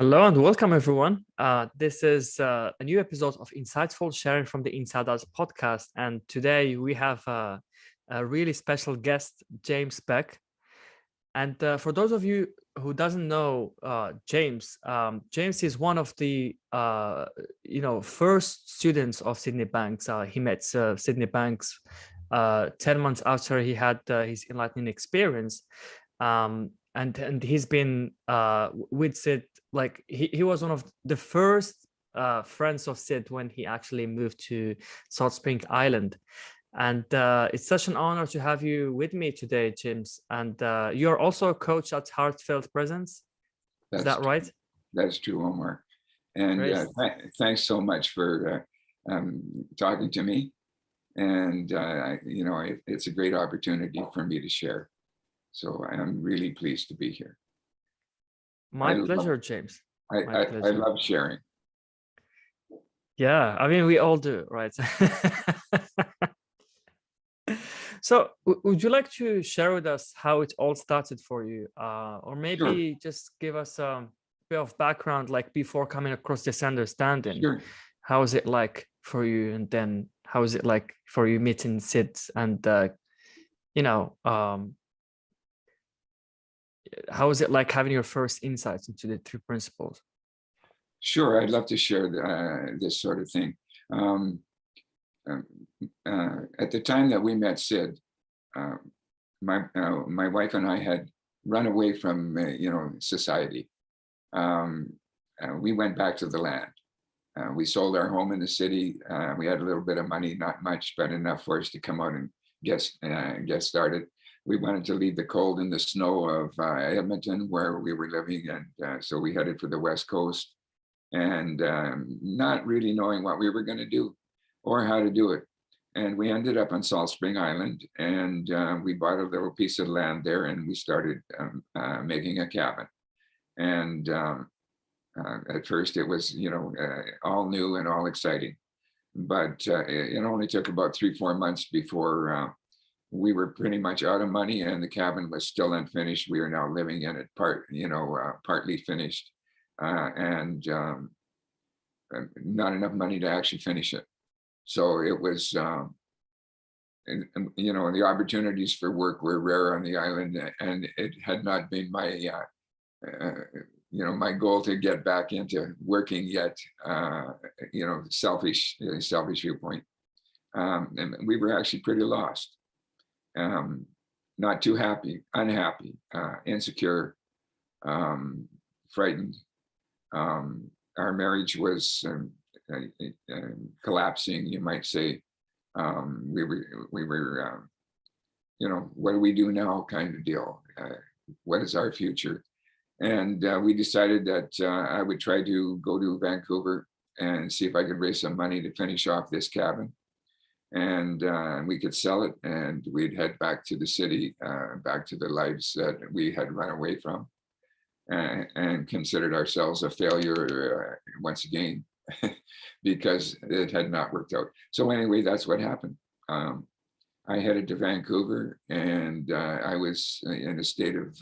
Hello and welcome, everyone. This is a new episode of Insightful Sharing from the Insiders podcast. And today we have a really special guest, James Beck. And for those of you who doesn't know James, James is one of the first students of Sydney Banks. He met Sydney Banks 10 months after he had his enlightening experience. And he's been with Sid, like he was one of the first friends of Sid when he actually moved to Salt Spring Island. And it's such an honor to have you with me today, James. And you're also a coach at Heartfelt Presence. Is that right? That's true, Omar. And thanks so much for talking to me. And, it's a great opportunity for me to share. So I'm really pleased to be here. My pleasure, James. I love sharing. Yeah, I mean, we all do, right? So would you like to share with us how it all started for you? Or maybe just give us a bit of background, like before coming across this understanding. Sure. How is it like for you? And then how is it like for you meeting Sid? And, how is it like having your first insights into the three principles? Sure, I'd love to share this sort of thing. At the time that we met Sid, my wife and I had run away from society. We went back to the land. We sold our home in the city. We had a little bit of money, not much, but enough for us to come out and get started. We wanted to leave the cold and the snow of Edmonton, where we were living, and so we headed for the West Coast, and not really knowing what we were going to do or how to do it. And we ended up on Salt Spring Island, and we bought a little piece of land there, and we started making a cabin. And at first it was, all new and all exciting, but it only took about 3-4 months before we were pretty much out of money, and the cabin was still unfinished. We are now living in it partly finished, and not enough money to actually finish it. So it was, the opportunities for work were rare on the island, and it had not been my, my goal to get back into working yet. Selfish viewpoint, and we were actually pretty lost. Not too happy, unhappy, insecure, frightened. Our marriage was collapsing, you might say. We were what do we do now kind of deal. What is our future? And we decided that I would try to go to Vancouver and see if I could raise some money to finish off this cabin. And we could sell it, and we'd head back to the city, back to the lives that we had run away from, and considered ourselves a failure once again, because it had not worked out. So anyway, that's what happened. I headed to Vancouver, and I was in a state of,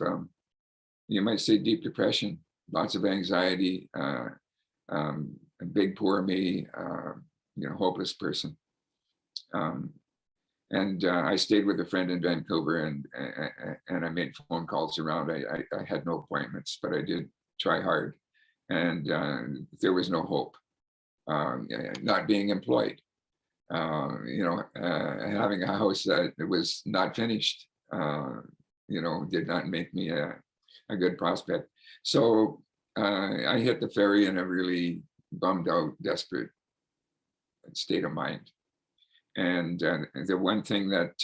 you might say, deep depression, lots of anxiety, a big poor me, hopeless person. And I stayed with a friend in Vancouver, and I made phone calls around. I had no appointments, but I did try hard, and there was no hope. Not being employed, having a house that was not finished, did not make me a good prospect. So I hit the ferry in a really bummed out, desperate state of mind. And the one thing that,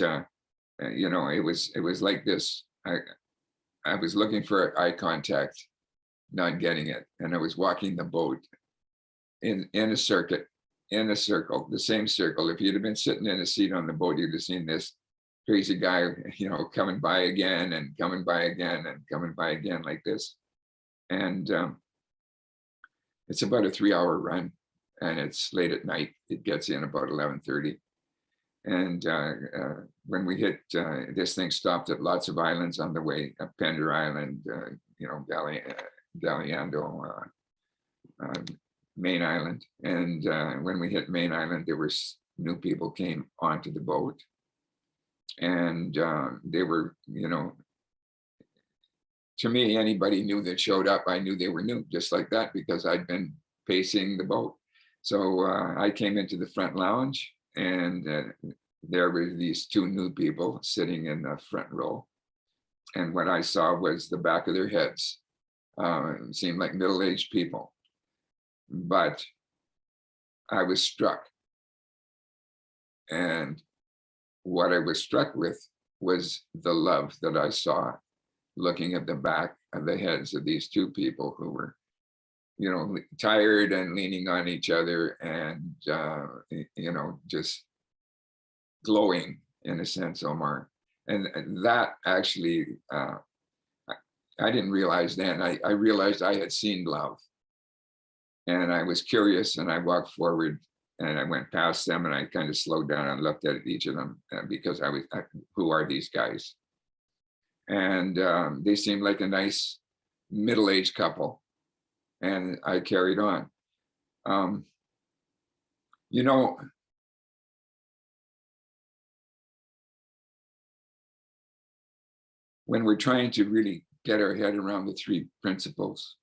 it was like this. I was looking for eye contact, not getting it. And I was walking the boat in a circle, the same circle. If you'd have been sitting in a seat on the boat, you'd have seen this crazy guy, coming by again and coming by again and coming by again like this. And it's about a 3-hour run, and it's late at night. It gets in about 11:30. And when we hit, this thing stopped at lots of islands on the way, Pender Island, Galiando, Main Island. And when we hit Main Island, there were new people came onto the boat. And they were, you know, to me, anybody new that showed up, I knew they were new, just like that, because I'd been pacing the boat. So I came into the front lounge, and there were these two new people sitting in the front row. And what I saw was the back of their heads. It seemed like middle-aged people. But I was struck. And what I was struck with was the love that I saw looking at the back of the heads of these two people who were, you know, tired and leaning on each other, and, you know, just glowing in a sense, Omar. And that actually, I didn't realize then, I realized I had seen love. And I was curious, and I walked forward, and I went past them, and I kind of slowed down and looked at each of them, because who are these guys? And they seemed like a nice middle-aged couple. And I carried on. You know, when we're trying to really get our head around the three principles,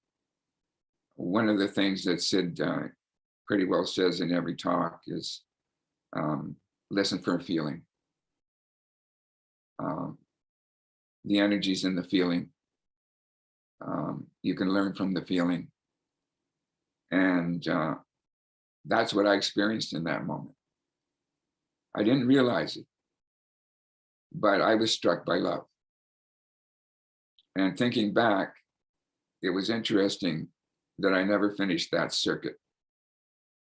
one of the things that Sid pretty well says in every talk is listen for a feeling. The energy's in the feeling. You can learn from the feeling. And that's what I experienced in that moment. I didn't realize it, but I was struck by love. And thinking back, it was interesting that I never finished that circuit.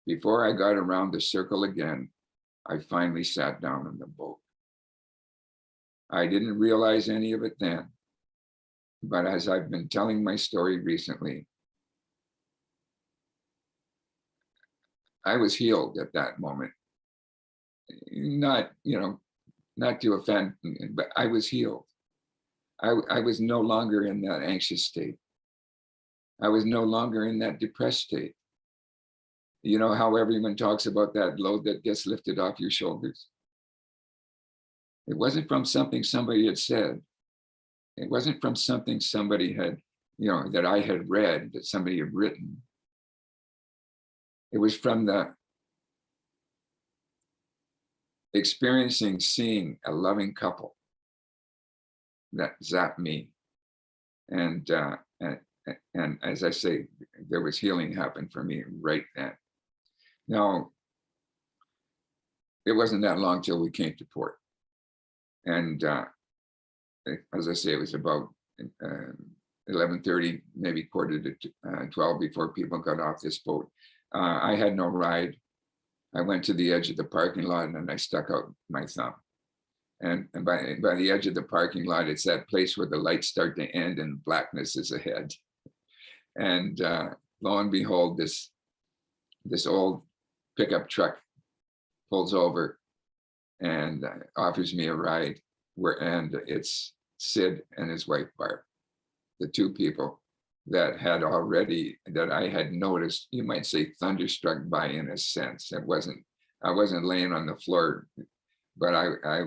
Before I got around the circle again, I finally sat down in the boat. I didn't realize any of it then, but as I've been telling my story recently, I was healed at that moment. Not, you know, not to offend, but I was healed. I was no longer in that anxious state. I was no longer in that depressed state. You know how everyone talks about that load that gets lifted off your shoulders? It wasn't from something somebody had said. It wasn't from something somebody had, you know, that I had read, that somebody had written. It was from the experiencing, seeing a loving couple that zapped me. And as I say, there was healing happened for me right then. Now, it wasn't that long till we came to port. And as I say, it was about 11:30, maybe quarter to 12 before people got off this boat. I had no ride. I went to the edge of the parking lot, and I stuck out my thumb. And by the edge of the parking lot, it's that place where the lights start to end and blackness is ahead. And lo and behold, this old pickup truck pulls over and offers me a ride. And it's Sid and his wife Barb, the two people that I had noticed, you might say, thunderstruck by, in a sense. I wasn't laying on the floor, but I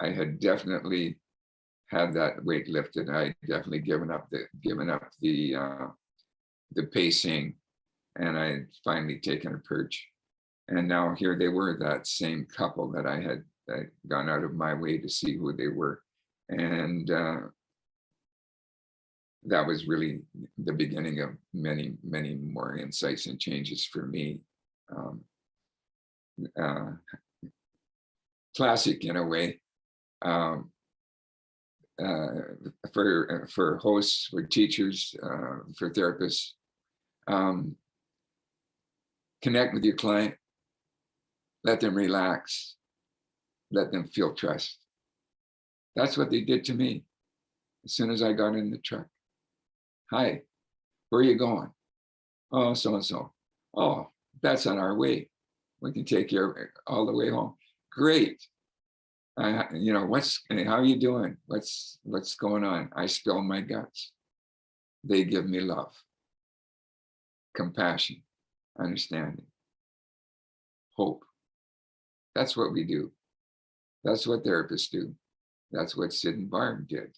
had definitely had that weight lifted. I had definitely given up the pacing, and I had finally taken a perch. And now here they were, that same couple that I had gone out of my way to see who they were. And that was really the beginning of many, many more insights and changes for me. Classic in a way. For hosts, for teachers, for therapists, connect with your client, let them relax, let them feel trust. That's what they did to me as soon as I got in the truck. Hi, where are you going? Oh, so-and-so. Oh, that's on our way. We can take care of it all the way home. Great. You know, how are you doing? What's going on? I spill my guts. They give me love. compassion, understanding, hope. That's what we do. That's what therapists do. That's what Sid and Barb did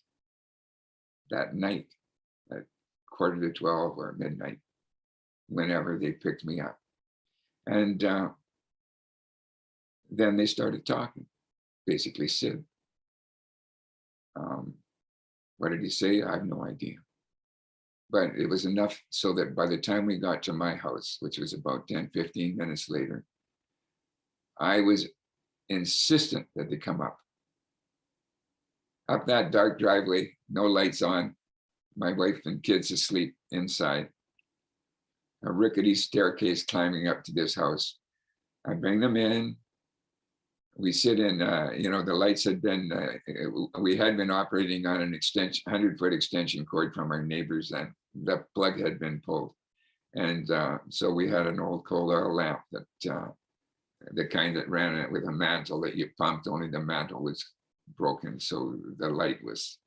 that night at 11:45 or midnight, whenever they picked me up. And then they started talking, basically Sid. What did he say? I have no idea. But it was enough so that by the time we got to my house, which was about 10, 15 minutes later, I was insistent that they come up that dark driveway, no lights on, my wife and kids asleep inside, a rickety staircase climbing up to this house. I bring them in. We sit in, the lights had been, we had been operating on an 100-foot extension cord from our neighbors, and the plug had been pulled. And so we had an old coal oil lamp that, the kind that ran it with a mantle that you pumped, only the mantle was broken. So the light was,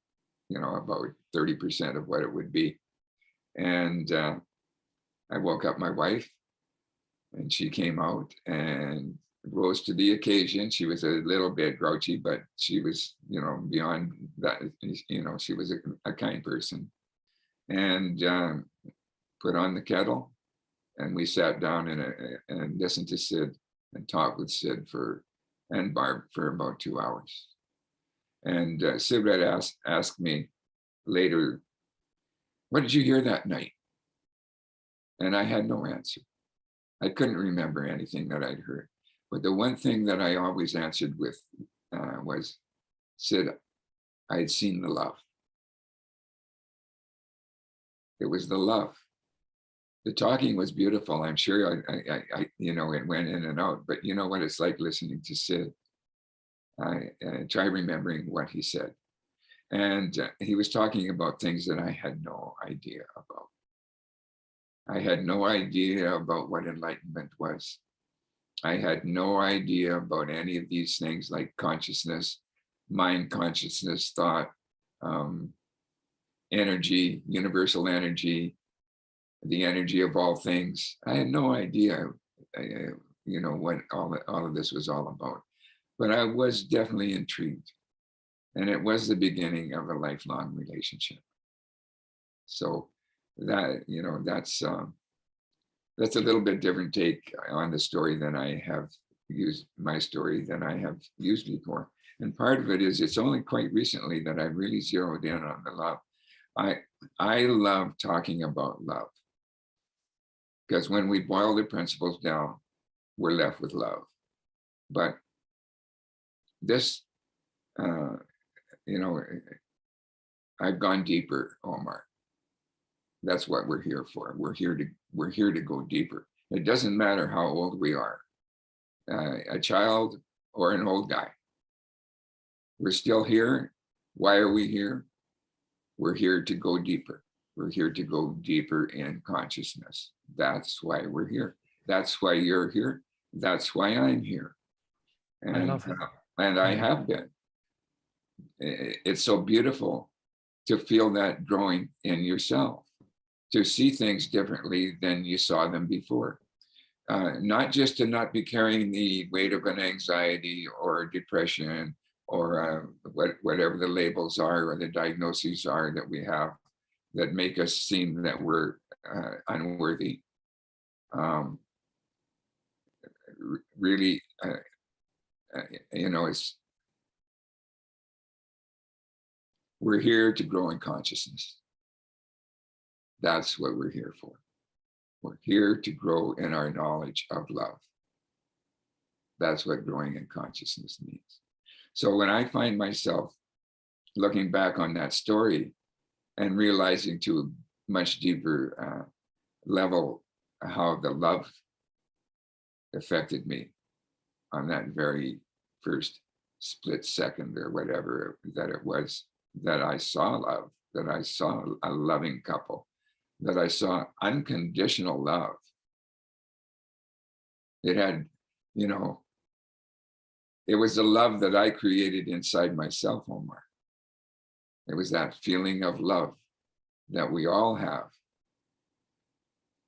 about 30% of what it would be. And I woke up my wife, and she came out and rose to the occasion. She was a little bit grouchy, but she was, beyond that, she was a kind person. And put on the kettle, and we sat down and listened to Sid and talked with Sid and Barb for about 2 hours. And Sid had asked me later, what did you hear that night? And I had no answer. I couldn't remember anything that I'd heard. But the one thing that I always answered with was, Sid, I had seen the love. It was the love. The talking was beautiful. I'm sure I it went in and out, but you know what it's like listening to Sid. I try remembering what he said. And he was talking about things that I had no idea about. I had no idea about what enlightenment was. I had no idea about any of these things like consciousness, mind consciousness, thought, energy, universal energy, the energy of all things. I had no idea, what all of this was all about. But I was definitely intrigued. And it was the beginning of a lifelong relationship. So that, that's a little bit different take on the story than I have used, my story than I have used before. And part of it is it's only quite recently that I really zeroed in on the love. I love talking about love, because when we boil the principles down, we're left with love. But this, I've gone deeper, Omar. That's what we're here for. We're here to go deeper. It doesn't matter how old we are, a child or an old guy. We're still here. Why are we here? We're here to go deeper. We're here to go deeper in consciousness. That's why we're here. That's why you're here. That's why I'm here. And I love it. And I have been. It's so beautiful to feel that growing in yourself, to see things differently than you saw them before. Not just to not be carrying the weight of an anxiety or depression or whatever the labels are or the diagnoses are that we have that make us seem that we're unworthy. Really, we're here to grow in consciousness. That's what we're here for. We're here to grow in our knowledge of love. That's what growing in consciousness means. So when I find myself looking back on that story and realizing to a much deeper level how the love affected me on that very first split second or whatever that it was, that I saw love, that I saw a loving couple, that I saw unconditional love. It had, it was the love that I created inside myself, Omar. It was that feeling of love that we all have.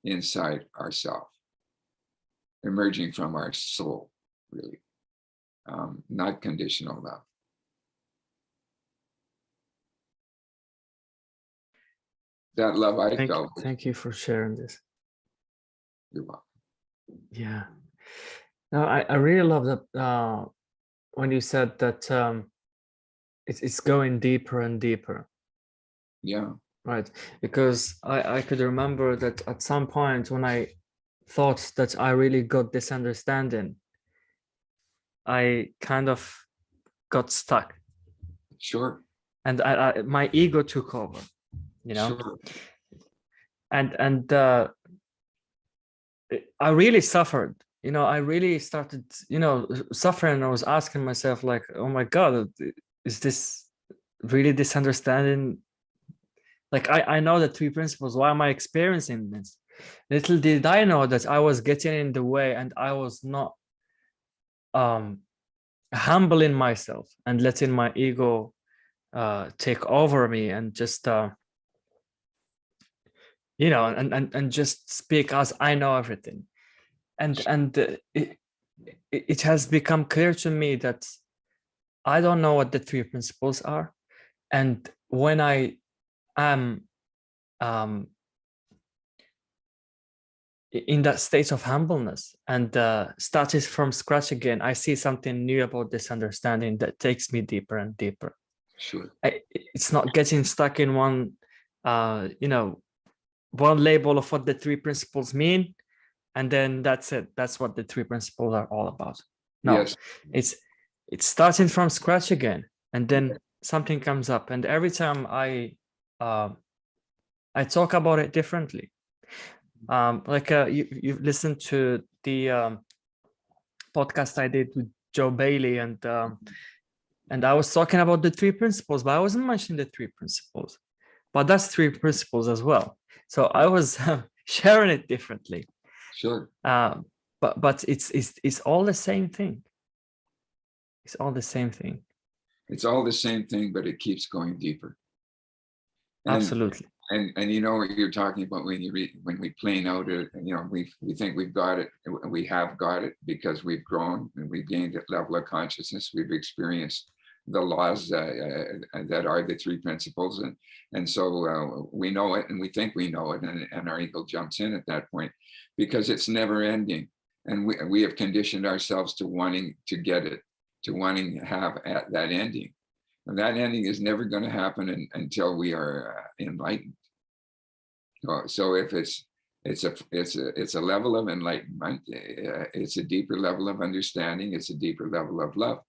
inside ourself, emerging from our soul, really, not conditional love. That love I felt. Thank you for sharing this. You're welcome. Yeah. No, I really love that when you said that it's going deeper and deeper. Yeah. Right. Because I could remember that at some point when I thought that I really got this understanding, I kind of got stuck. Sure. And my ego took over, you know. Sure. And I really suffered. You know, I really started, suffering. I was asking myself, like, oh my God, is this really this understanding? Like, I know the three principles. Why am I experiencing this? Little did I know that I was getting in the way, and I was not humbling myself and letting my ego take over me and just and just speak as I know everything. And it has become clear to me that I don't know what the three principles are, and when I am in that state of humbleness and started from scratch again, I see something new about this understanding that takes me deeper and deeper. Sure. It's not getting stuck in one one label of what the three principles mean, and then that's it. That's what the three principles are all about. No, yes. it's starting from scratch again, and then something comes up, and every time I talk about it differently. Like you've listened to the podcast I did with Joe Bailey, and I was talking about the three principles, but I wasn't mentioning the three principles. But that's three principles as well. So I was sharing it differently. Sure. But it's all the same thing. It's all the same thing. It's all the same thing, but it keeps going deeper. And, absolutely. And you know what you're talking about when you read, when we plane out it, we think we've got it, and we have got it because we've grown and we've gained a level of consciousness. We've experienced the laws that are the three principles, and so we know it, and we think we know it, and our ego jumps in at that point because it's never ending, and we have conditioned ourselves to wanting to get it, to wanting to have at that ending. And that ending is never going to happen until we are enlightened. So if it's a level of enlightenment, it's a deeper level of understanding, it's a deeper level of love.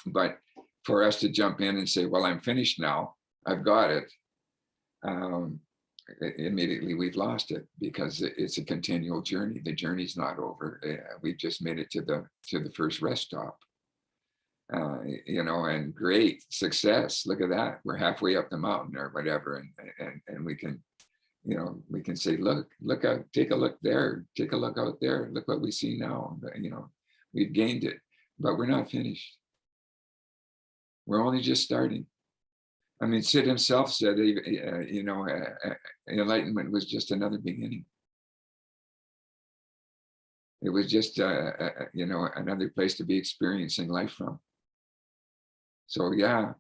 But for us to jump in and say, well, I'm finished now, I've got it, immediately we've lost it, because it's a continual journey. The journey's not over. We've just made it to the first rest stop. And great success. Look at that. We're halfway up the mountain or whatever. And we can, we can say, look out, take a look there, take a look out there. Look what we see now. We've gained it, but we're not finished. We're only just starting. I mean, Sid himself said, enlightenment was just another beginning. It was just, another place to be experiencing life from. So yeah,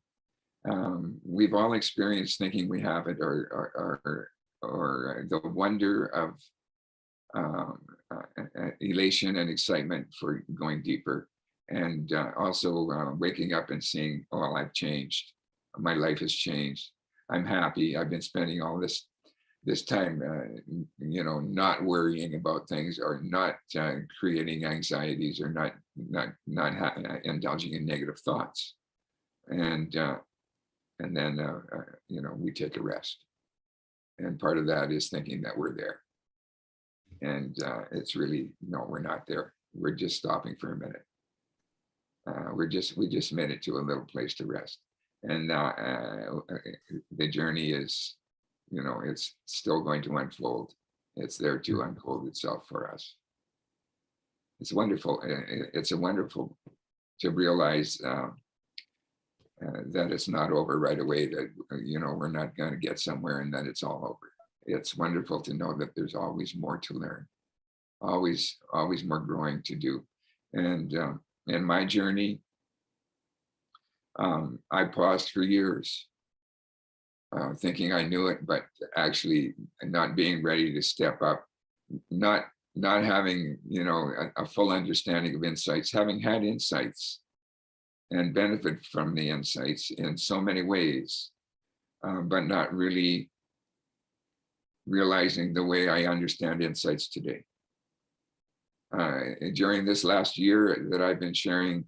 we've all experienced thinking we have it, or the wonder of elation and excitement for going deeper, and also waking up and seeing, oh, I've changed. My life has changed. I'm happy. I've been spending all this time, not worrying about things, or not creating anxieties, or not indulging in negative thoughts. And then we take a rest, and part of that is thinking that we're there, and it's really, no, we're not there. We're just stopping for a minute. We just made it to a little place to rest, and now the journey is, it's still going to unfold. It's there to unfold itself for us. It's wonderful. It's wonderful to realize that it's not over right away, that we're not going to get somewhere and that it's all over. it's wonderful to know that there's always more to learn, always more growing to do. And in my journey, I paused for years, thinking I knew it, but actually not being ready to step up, not having, you know, a full understanding of insights, having had insights and benefit from the insights in so many ways, but not really realizing the way I understand insights today. During this last year that I've been sharing,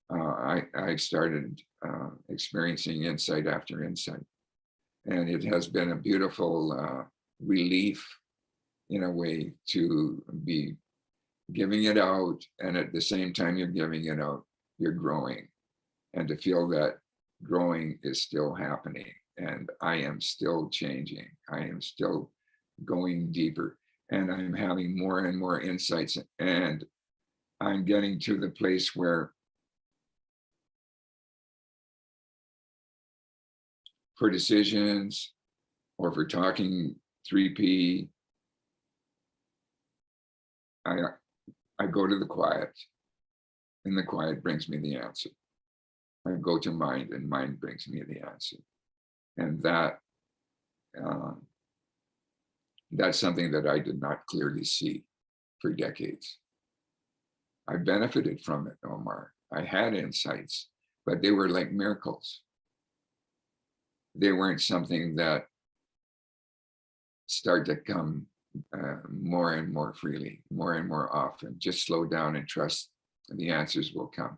I've started experiencing insight after insight. And it has been a beautiful relief in a way to be giving it out. And at the same time you're giving it out, you're growing. And to feel that growing is still happening. And I am still changing. I am still going deeper. And I'm having more and more insights. And I'm getting to the place where for decisions or for talking 3P, I go to the quiet, and the quiet brings me the answer. I go to mind, and mind brings me the answer. And that's something that I did not clearly see for decades. I benefited from it, Omar. I had insights, but they were like miracles. They weren't something that start to come more and more freely, more and more often. Just slow down and trust the answers will come.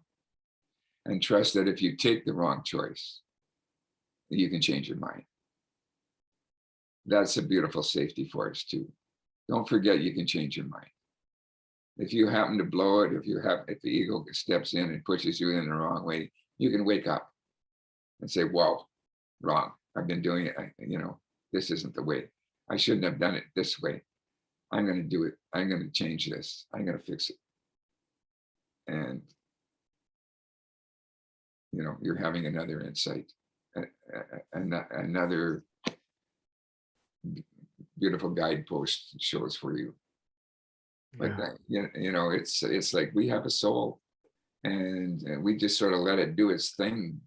And trust that if you take the wrong choice, you can change your mind. That's a beautiful safety for us too. Don't forget you can change your mind. If you happen to blow it, if the ego steps in and pushes you in the wrong way, you can wake up and say, whoa, wrong. I've been doing it. This isn't the way. I shouldn't have done it this way. I'm going to do it. I'm going to change this. I'm going to fix it. And, you're having another insight, another beautiful guidepost shows for you. But, it's like we have a soul and we just sort of let it do its thing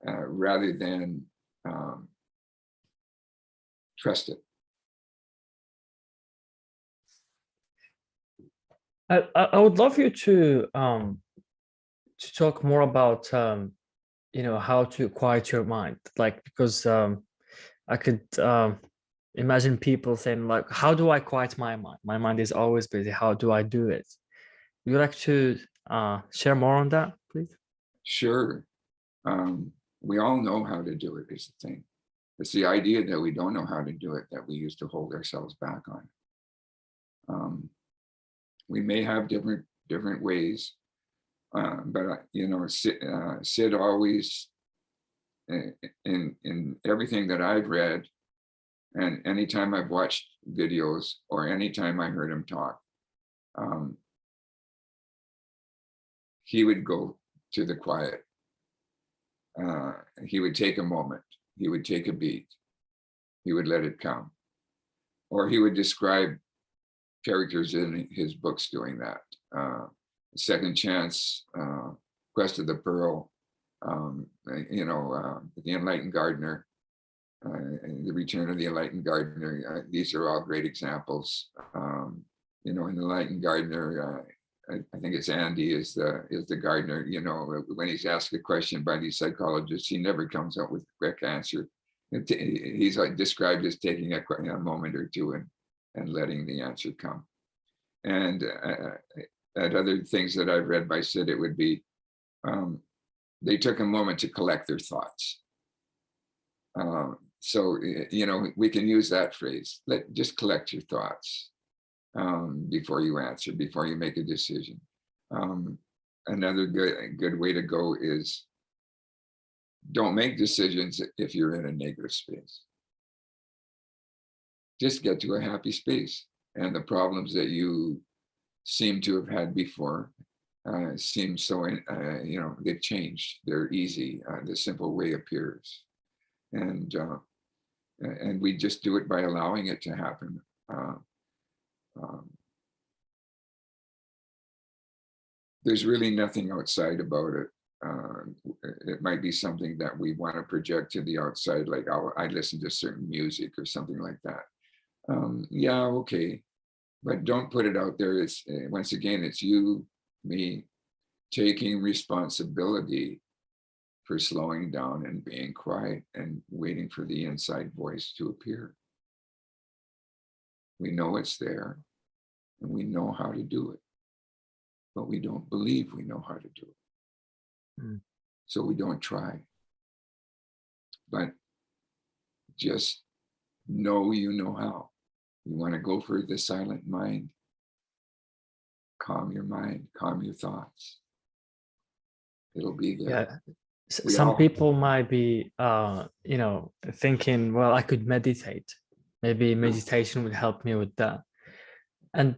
rather than trust it. I would love you to talk more about how to quiet your mind, like, because I could imagine people saying, like, how do I quiet my mind? My mind is always busy. How do I do it? Would you like to share more on that, please? Sure. We all know how to do it is the thing. It's the idea that we don't know how to do it that we used to hold ourselves back on. We may have different ways, but Sid always, in everything that I've read, and anytime I've watched videos or anytime I heard him talk, he would go to the quiet. He would take a moment. He would take a beat. He would let it come. Or he would describe characters in his books doing that. Second Chance, Quest of the Pearl, The Enlightened Gardener, The Return of the Enlightened Gardener. These are all great examples. In The Enlightened Gardener, I think it's Andy is the gardener. When he's asked a question by these psychologists, he never comes up with a quick answer. He's described as taking a moment or two and letting the answer come. And at other things that I've read by Sid, it would be they took a moment to collect their thoughts. So we can use that phrase. Just collect your thoughts before you answer, before you make a decision. Another good way to go is don't make decisions if you're in a negative space. Just get to a happy space, and the problems that you seem to have had before seem so, they've changed. They're easy. The simple way appears. And and we just do it by allowing it to happen. Um, there's really nothing outside about it. It might be something that we want to project to the outside, like I listen to certain music or something like that. Yeah, okay, but don't put it out there. It's once again, it's you, me, taking responsibility for slowing down and being quiet and waiting for the inside voice to appear. We know it's there and we know how to do it, but we don't believe we know how to do it. Mm. So we don't try. But just know you know how. You want to go for the silent mind, calm your mind, calm your thoughts. It'll be there. Yeah. We Some all, people might be, thinking, well, I could meditate. Maybe meditation would help me with that. And,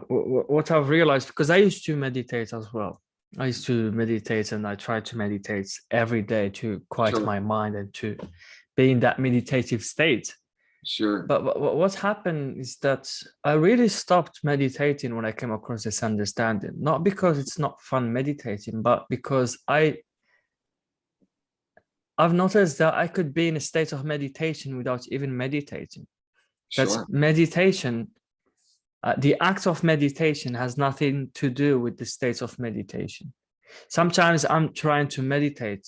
what I've realized, because I used to meditate as well. I used to meditate and I try to meditate every day to quiet sure, my mind and to be in that meditative state. sure, But what's happened is that I really stopped meditating when I came across this understanding, not because it's not fun meditating, but because I've noticed that I could be in a state of meditation without even meditating. That's sure, meditation. The act of meditation has nothing to do with the state of meditation. Sometimes I'm trying to meditate,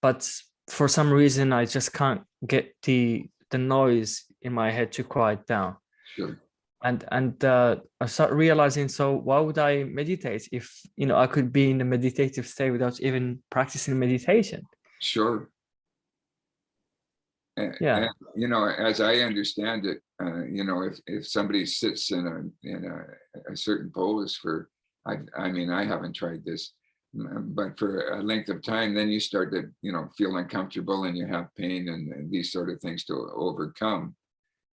but for some reason I just can't get the noise in my head to quiet down. sure, And I start realizing, so why would I meditate if I could be in a meditative state without even practicing meditation? sure. And, Yeah. and as I understand it, if somebody sits in a certain pose for, I mean, I haven't tried this, but for a length of time, then you start to, feel uncomfortable and you have pain and these sort of things to overcome.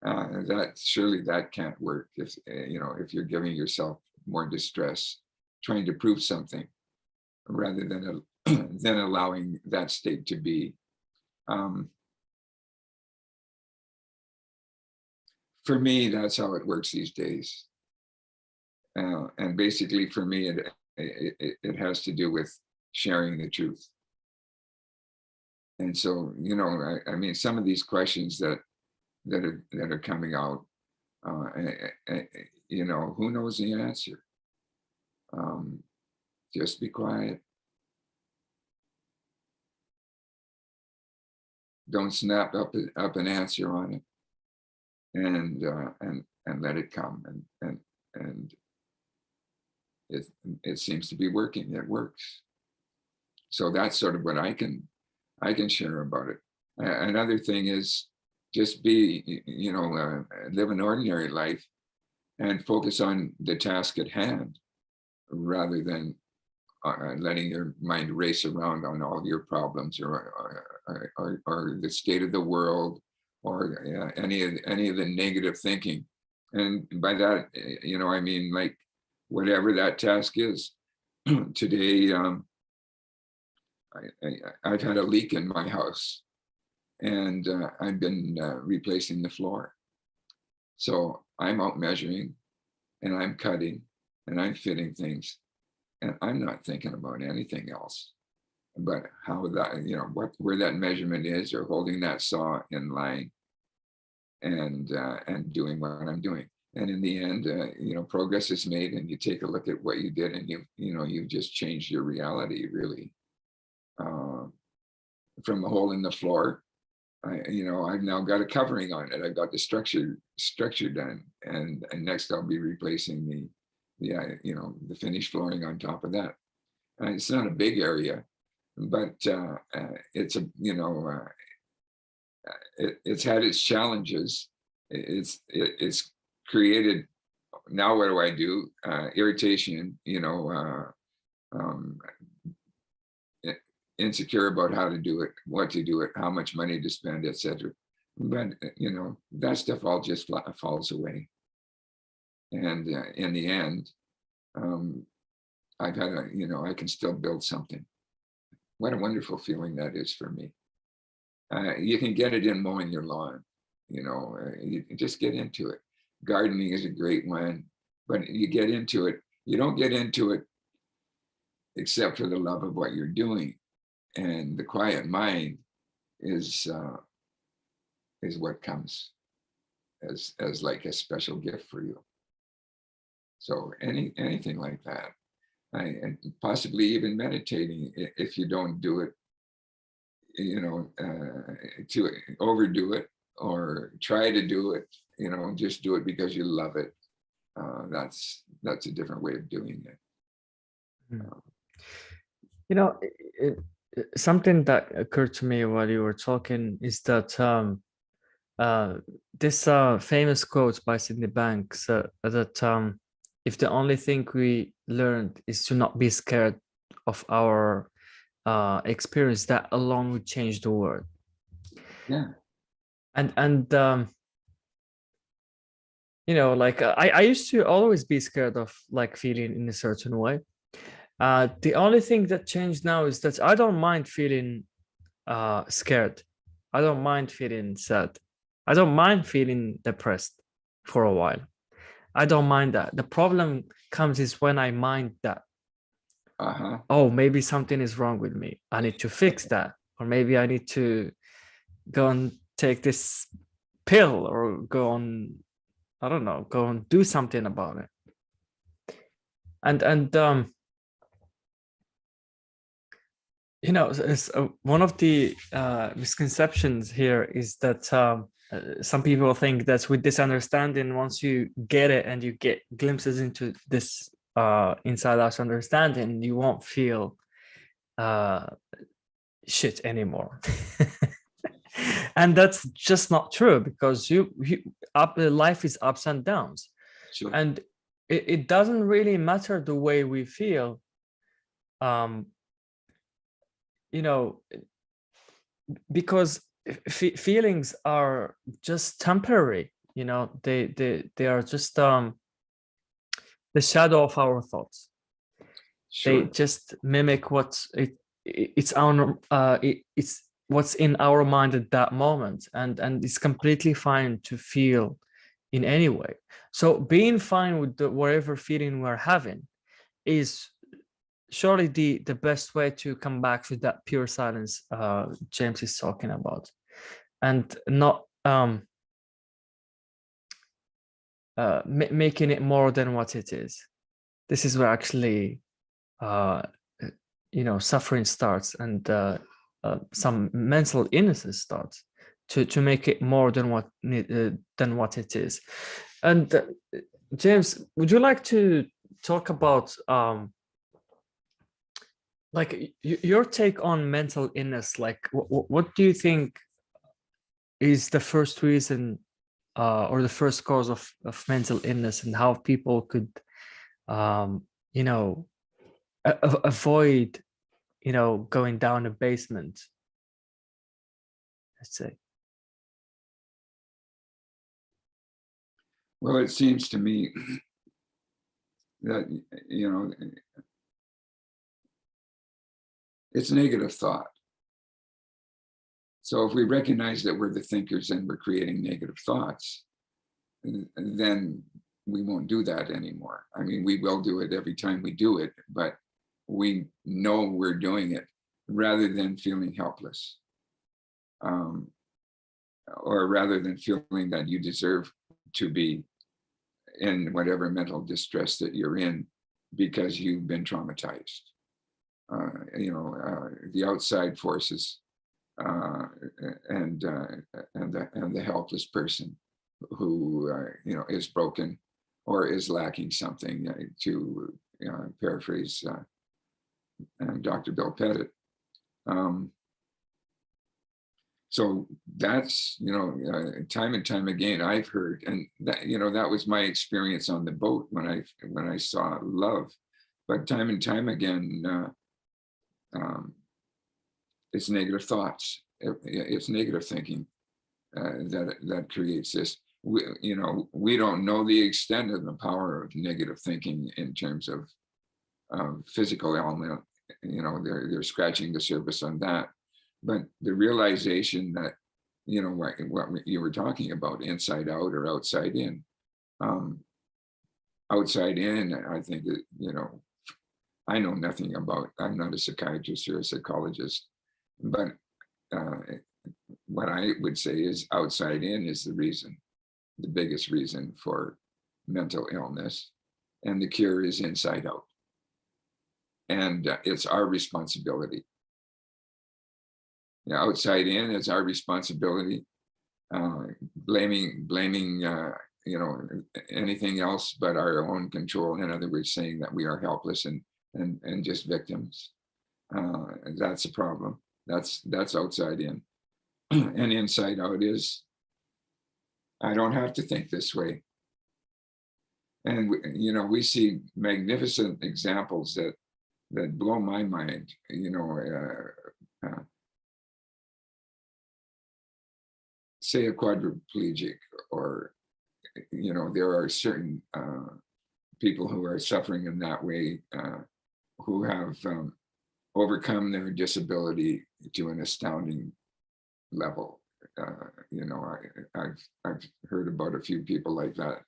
That can't work if you're giving yourself more distress, trying to prove something rather than than allowing that state to be. For me, that's how it works these days. And basically, for me, it has to do with sharing the truth. And so, I mean, some of these questions that are coming out, who knows the answer? Just be quiet. Don't snap up an answer on it, and let it come. And it seems to be working. It works. So that's sort of what I can share about it. Another thing is just live an ordinary life and focus on the task at hand rather than letting your mind race around on all your problems or the state of the world or any of the negative thinking. And by that, I mean, like, whatever that task is. Today, I've had a leak in my house, and I've been replacing the floor. So I'm out measuring, and I'm cutting, and I'm fitting things, and I'm not thinking about anything else but how that, where that measurement is, or holding that saw in line, and doing what I'm doing. And in the end, progress is made, and you take a look at what you did, and you've just changed your reality, really. From the hole in the floor, I've now got a covering on it. I've got the structure done, and next I'll be replacing the finished flooring on top of that. And it's not a big area, but it's it's had its challenges. It's created. Now what do I do? Irritation, insecure about how to do it, what to do it, how much money to spend, etc. But that stuff all just falls away. And in the end, I've had I can still build something. What a wonderful feeling that is for me. You can get it in mowing your lawn, you can just get into it. Gardening is a great one, but you get into it. You don't get into it except for the love of what you're doing. And the quiet mind is what comes as like a special gift for you. So anything like that, and possibly even meditating, if you don't do it, to overdo it or try to do it, just do it because you love it. That's a different way of doing it. You know, something that occurred to me while you were talking is that this famous quote by Sydney Banks that if the only thing we learned is to not be scared of our experience, that alone would change the world. Yeah. And like I used to always be scared of like feeling in a certain way. The only thing that changed now is that I don't mind feeling scared. I don't mind feeling sad. I don't mind feeling depressed for a while. I don't mind that. The problem comes is when I mind that. Oh, maybe something is wrong with me. I need to fix that. Or maybe I need to go and take this pill or go on, I don't know, go and do something about it. And one of the misconceptions here is that some people think that with this understanding, once you get it and you get glimpses into this inside out understanding, you won't feel shit anymore. And that's just not true, because life is ups and downs. Sure. And it doesn't really matter the way we feel. Because feelings are just temporary. They are just the shadow of our thoughts. Sure. They just mimic it's what's in our mind at that moment, and it's completely fine to feel in any way. So being fine with whatever feeling we're having is surely the best way to come back to that pure silence James is talking about, and not making it more than what it is. This is where actually suffering starts, and some mental illnesses starts to make it more than what it is. And James, would you like to talk about like your take on mental illness? Like what do you think is the first reason or the first cause of mental illness, and how people could avoid going down a basement, let's say? Well, it seems to me that it's negative thought. So if we recognize that we're the thinkers and we're creating negative thoughts, then we won't do that anymore. I mean, we will do it every time we do it, but we know we're doing it, rather than feeling helpless, or rather than feeling that you deserve to be in whatever mental distress that you're in because you've been traumatized. The outside forces and the helpless person who is broken or is lacking something, to paraphrase Dr. Bill Pettit. So that's time and time again I've heard, and that that was my experience on the boat when I saw love. But time and time again, it's negative thoughts, it's negative thinking that creates this. We don't know the extent of the power of negative thinking in terms of physical element. They're scratching the surface on that, But the realization that, what you were talking about, inside out or outside in. Outside in, I think that, I know nothing about, I'm not a psychiatrist or a psychologist, but what I would say is outside in is the biggest reason for mental illness, and the cure is inside out. And it's our responsibility. Outside in, it's our responsibility. Blaming anything else but our own control. In other words, saying that we are helpless and just victims. And that's a problem. That's outside in. And inside out is, I don't have to think this way. And we see magnificent examples that blow my mind. Say a quadriplegic, or there are certain people who are suffering in that way, who have overcome their disability to an astounding level. I've heard about a few people like that.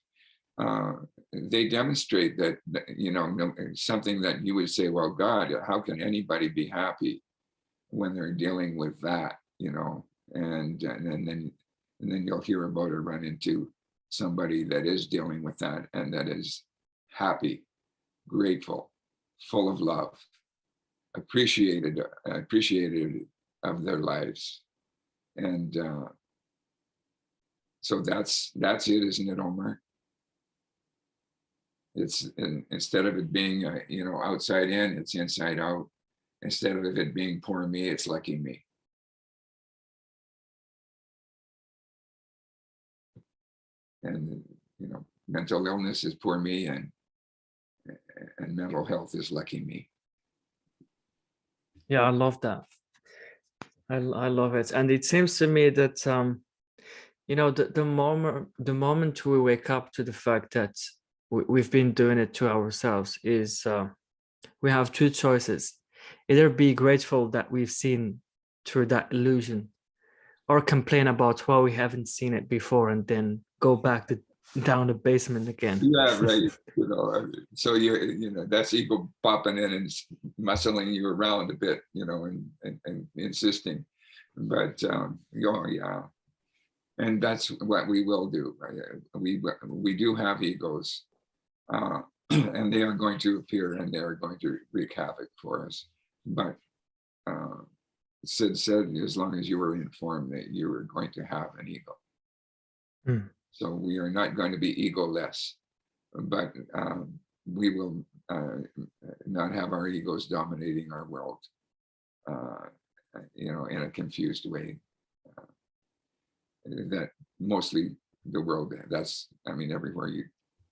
They demonstrate that, something that you would say, well, God, how can anybody be happy when they're dealing with that, and then you'll hear about or run into somebody that is dealing with that, and that is happy, grateful, full of love, appreciated of their lives. And so that's it, isn't it, Omar? It's instead of it being outside in, it's inside out. Instead of it being poor me, it's lucky me. And mental illness is poor me, and mental health is lucky me. Yeah, I love that. I love it. And it seems to me that the moment we wake up to the fact that we've been doing it to ourselves is we have two choices: either be grateful that we've seen through that illusion, or complain about why we haven't seen it before, and then go back down the basement again. Yeah, right. So that's ego popping in and muscling you around a bit, and insisting. But yeah, and that's what we will do. We do have egos, and they are going to appear, and they are going to wreak havoc for us. But Sid said, as long as you were informed that you were going to have an ego. So we are not going to be egoless, but we will not have our egos dominating our world, in a confused way. That mostly the world, everywhere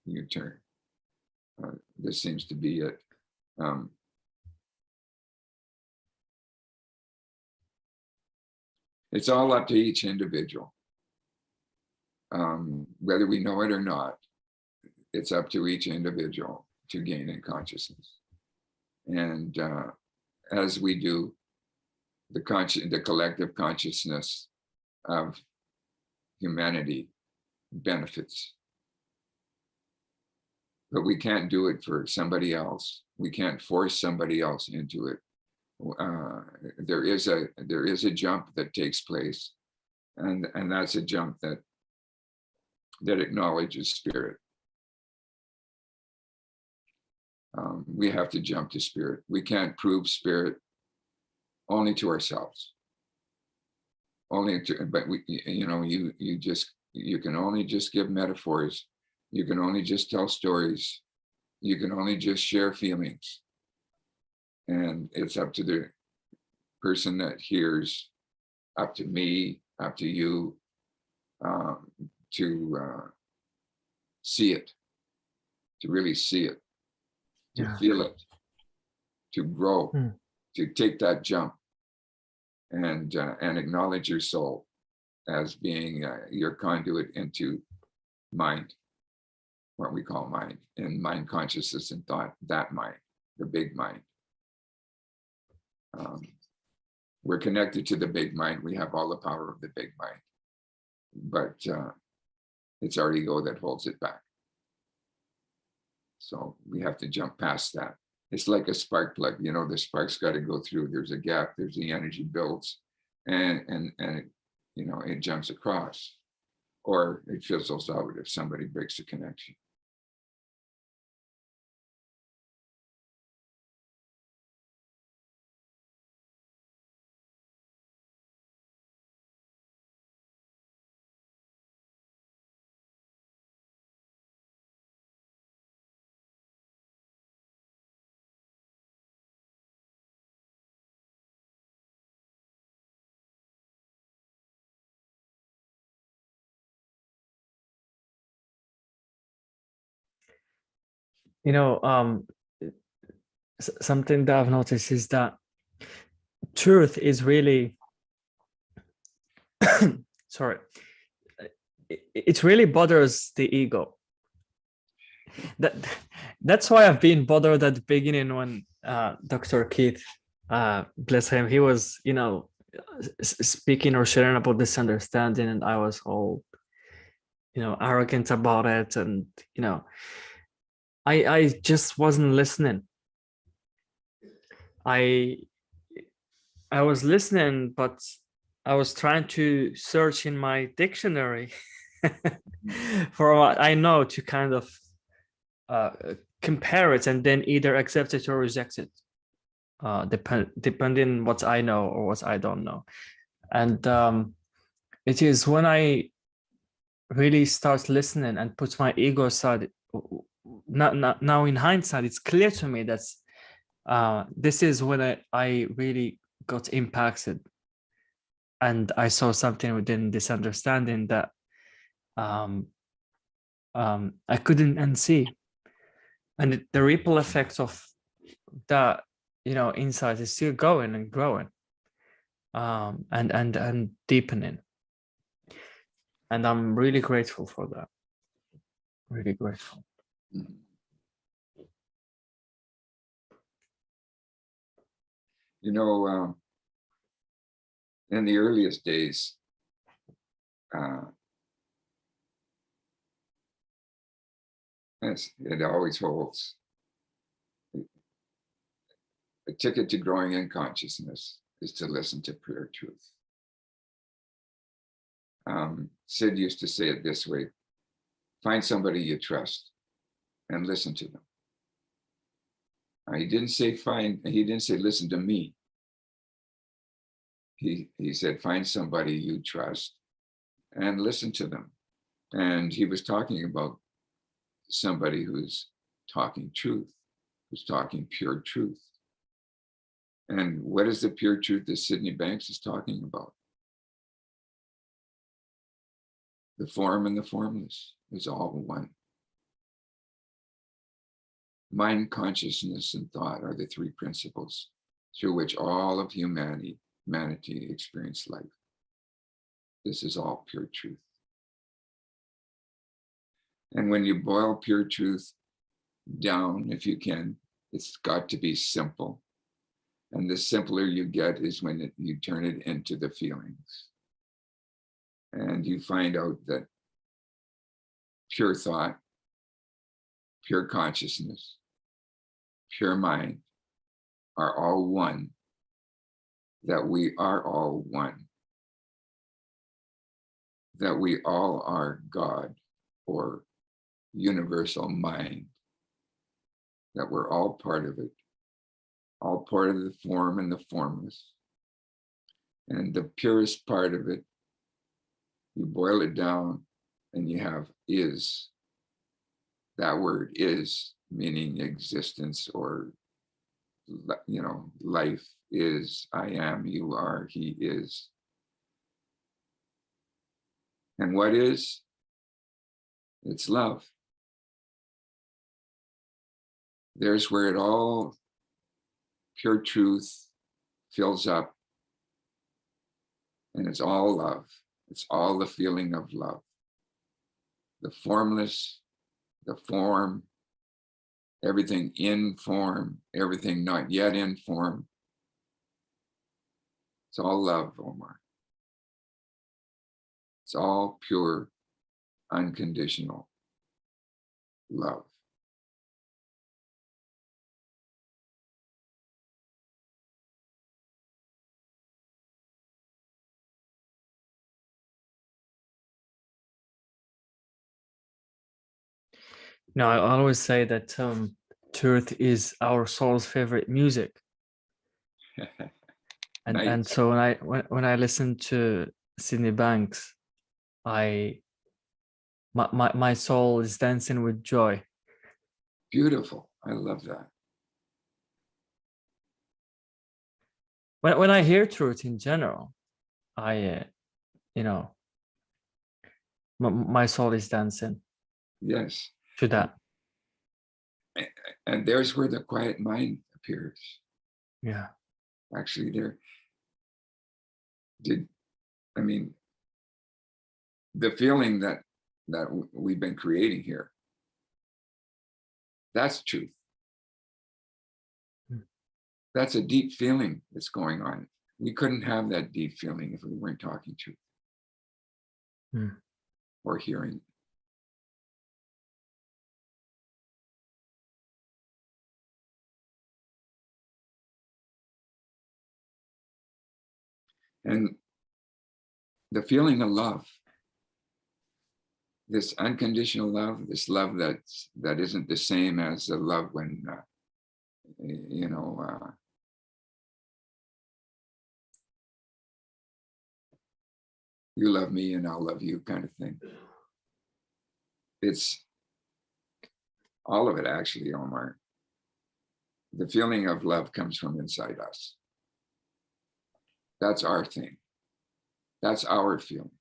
you turn, this seems to be it. It's all up to each individual. Whether we know it or not, it's up to each individual to gain in consciousness. And as we do, the collective consciousness of humanity benefits. But we can't do it for somebody else. We can't force somebody else into it. There is a jump that takes place, and that's a jump that acknowledges spirit. We have to jump to spirit. We can't prove spirit only to ourselves. But you can only just give metaphors. You can only just tell stories. You can only just share feelings. And it's up to the person that hears, up to me, up to you, to see it, to really see it, to feel it, to grow, to take that jump, and acknowledge your soul as being your conduit into mind, what we call mind, and mind consciousness and thought, that mind, the big mind. We're connected to the big mind. We have all the power of the big mind, but it's our ego that holds it back. So we have to jump past that. It's like a spark plug, you know, the spark's got to go through. There's a gap, there's the energy builds, and it, you know, it jumps across, or it fizzles out if somebody breaks the connection. You know, something that I've noticed is that truth is really, sorry, it really bothers the ego. That's why I've been bothered at the beginning when Dr. Keith, bless him, he was, you know, speaking or sharing about this understanding, and I was all, you know, arrogant about it, and you know, I just wasn't listening. I was listening, but I was trying to search in my dictionary for what I know to kind of compare it and then either accept it or reject it, depending what I know or what I don't know. And it is when I really start listening and put my ego aside. Now in hindsight, it's clear to me that this is when I really got impacted, and I saw something within this understanding that I couldn't unsee, and the ripple effect of that, you know, insight is still going and growing, and deepening, and I'm really grateful for that. Really grateful. You know, in the earliest days, it always holds. The ticket to growing in consciousness is to listen to pure truth. Sid used to say it this way: find somebody you trust and listen to them. He didn't say listen to me. He said find somebody you trust and listen to them. And he was talking about somebody who's talking truth, who's talking pure truth. And what is the pure truth that Sydney Banks is talking about? The form and the formless is all one. Mind, consciousness, and thought are the three principles through which all of humanity experience life. This is all pure truth. And when you boil pure truth down, if you can, it's got to be simple. And the simpler you get is when you turn it into the feelings. And you find out that pure thought, pure consciousness, pure mind are all one, that we are all one, that we all are God or universal mind, that we're all part of it, all part of the form and the formless. And the purest part of it, you boil it down and you have is. That word is, meaning existence, or, you know, life is, I am, you are, he is. And what is? It's love. There's where it all, pure truth, fills up. And it's all love. It's all the feeling of love. The formless, the form, everything in form, everything not yet in form. It's all love, Omar. It's all pure, unconditional love. No, I always say that truth is our soul's favorite music. And Nice. so when I listen to Sydney Banks, my soul is dancing with joy. Beautiful. I love that. When I hear truth in general, I you know, my soul is dancing Yes. to that. And there's where the quiet mind appears. Yeah. Actually, I mean, the feeling that we've been creating here, that's truth. Mm. That's a deep feeling that's going on. We couldn't have that deep feeling if we weren't talking truth Mm. or hearing. And the feeling of love, this unconditional love, this love that isn't the same as the love when you know, you love me and I'll love you kind of thing. It's all of it, actually, Omar. The feeling of love comes from inside us. That's our thing. That's our feeling.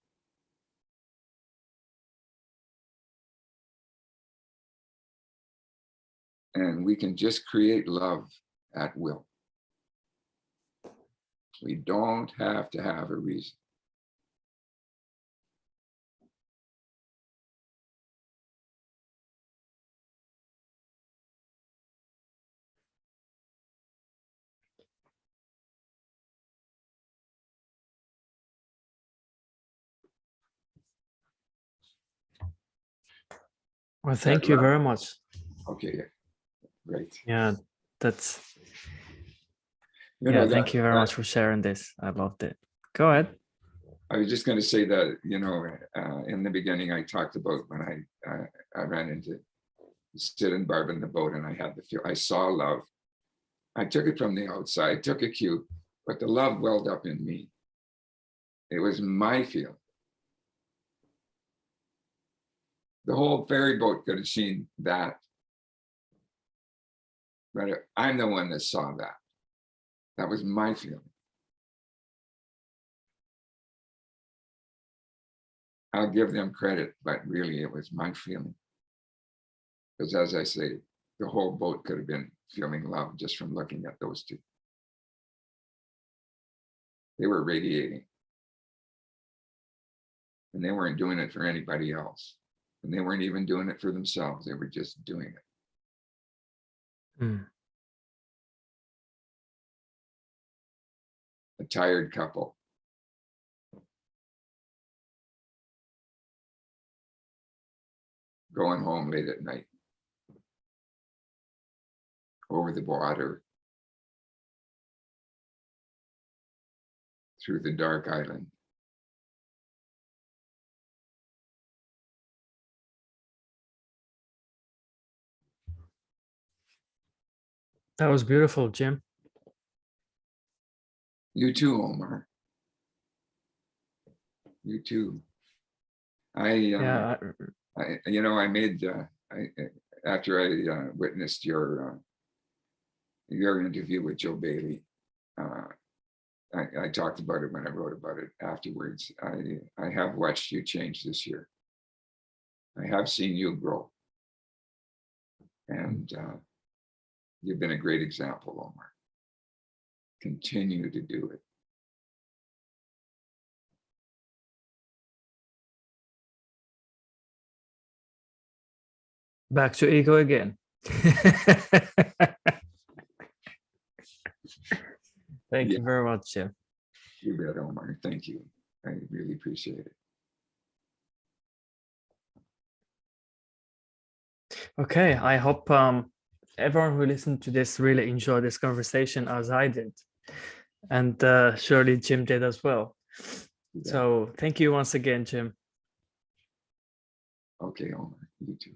And we can just create love at will. We don't have to have a reason. Well, That thank you love. very much. Okay, great. Yeah, that's You yeah, know, thank you very much for sharing this. I loved it. Go ahead. I was just going to say that, you know, in the beginning, I talked about when I ran into Sid and Barb in the boat and I had the feel, I saw love. I took it from the outside, took a cue, but the love welled up in me. It was my feeling. The whole ferry boat could have seen that, but I'm the one that saw that. That was my feeling. I'll give them credit, but really it was my feeling. Because as I say, the whole boat could have been feeling love just from looking at those two. They were radiating. And they weren't doing it for anybody else. And they weren't even doing it for themselves. They were just doing it. Mm. A tired couple. Going home late at night. Over the water. Through the dark island. That was beautiful, Jim. You too, Omar. You too. Yeah, You know, I made, after I witnessed your interview with Joe Bailey, I talked about it when I wrote about it afterwards. I have watched you change this year. I have seen you grow. And you've been a great example, Omar. Continue to do it. back to ego again. Thank you very much, Jim. You bet, Omar. Thank you. I really appreciate it. Okay, I hope everyone who listened to this really enjoyed this conversation as I did, and surely Jim did as well. You bet. So thank you once again, Jim. Okay, Omar. You too.